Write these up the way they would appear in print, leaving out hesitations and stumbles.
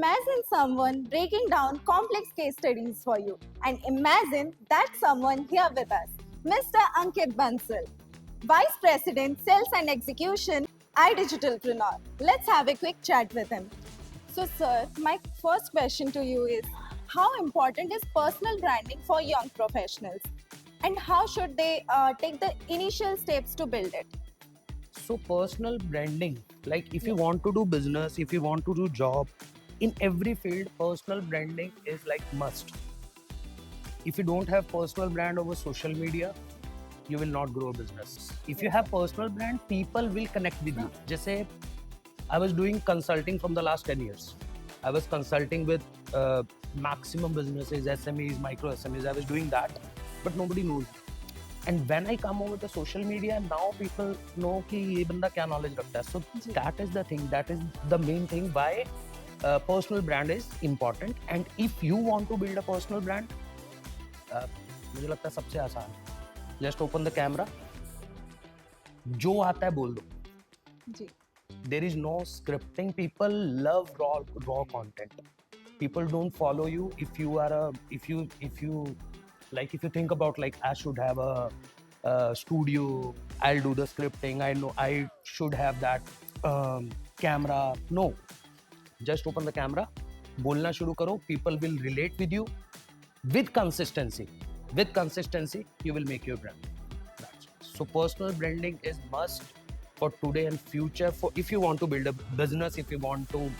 Imagine someone breaking down complex case studies for you. And imagine that someone here with us, Mr. Ankit Bansal, Vice President, Sales and Execution, iDigitalpreneur. Let's have a quick chat with him. So, sir, my first question to you is how important is personal branding for young professionals? And how should they take the initial steps to build it? So personal branding, like if you want to do business, if you want to do job, in every field, personal branding is like must. If you don't have personal brand over social media, you will not grow a business. If you have personal brand, people will connect with you. Jैसे I was doing consulting from the last 10 years. I was consulting with maximum businesses, SMEs, micro SMEs. I was doing that, but nobody knows. And when I come over to social media, now people know कि ये बंदा क्या knowledge रखता है. So that is the thing. That is the main thing why personal brand is important. And if you want to build a personal brand, मुझे लगता है सबसे आसान. Just open the camera. जो आता है बोल दो. जी. There is no scripting. People love raw content. People don't follow you if you are if you like if you think about like I should have a studio, I'll do the scripting, I know I should have that camera. No, just open the camera, बोलना शुरू करो. People will relate with you with consistency. With consistency, you will make your brand. So personal branding is must for today and future. For if you want to build a business, if you want to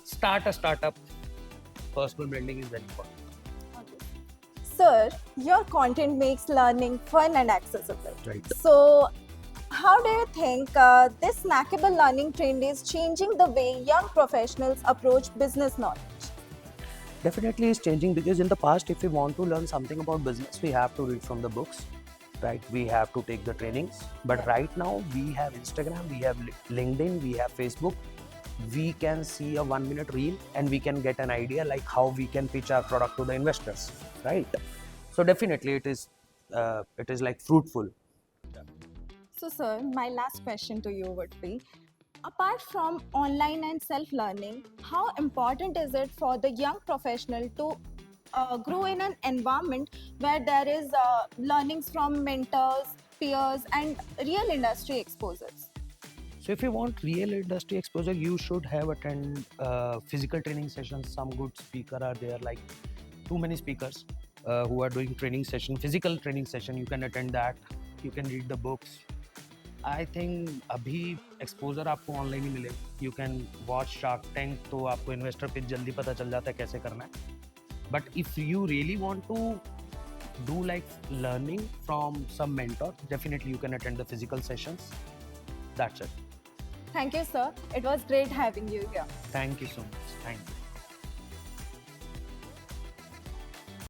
start a startup, personal branding is very important. Sir, your content makes learning fun and accessible. Right. So, how do you think this snackable learning trend is changing the way young professionals approach business knowledge? Definitely is changing, because in the past, if we want to learn something about business, we have to read from the books, right? We have to take the trainings. But right now, we have Instagram, we have LinkedIn, we have Facebook. We can see a 1-minute reel and we can get an idea like how we can pitch our product to the investors, right? So definitely it is like fruitful. So, sir, my last question to you would be, apart from online and self-learning, how important is it for the young professional to grow in an environment where there is learnings from mentors, peers, and real industry exposures? So if you want real industry exposure, you should have attend physical training sessions. Some good speakers are there, like too many speakers who are doing training session, physical training session. You can attend that. You can read the books. I think अभी exposure आपको online ही मिलेगा. You can watch Shark Tank, तो आपको investor pitch जल्दी पता चल जाता है कैसे करना है. But if you really want to do like learning from some mentor, definitely you can attend the physical sessions. That's it. Thank you, sir. It was great having you here. Thank you so much. Thank you.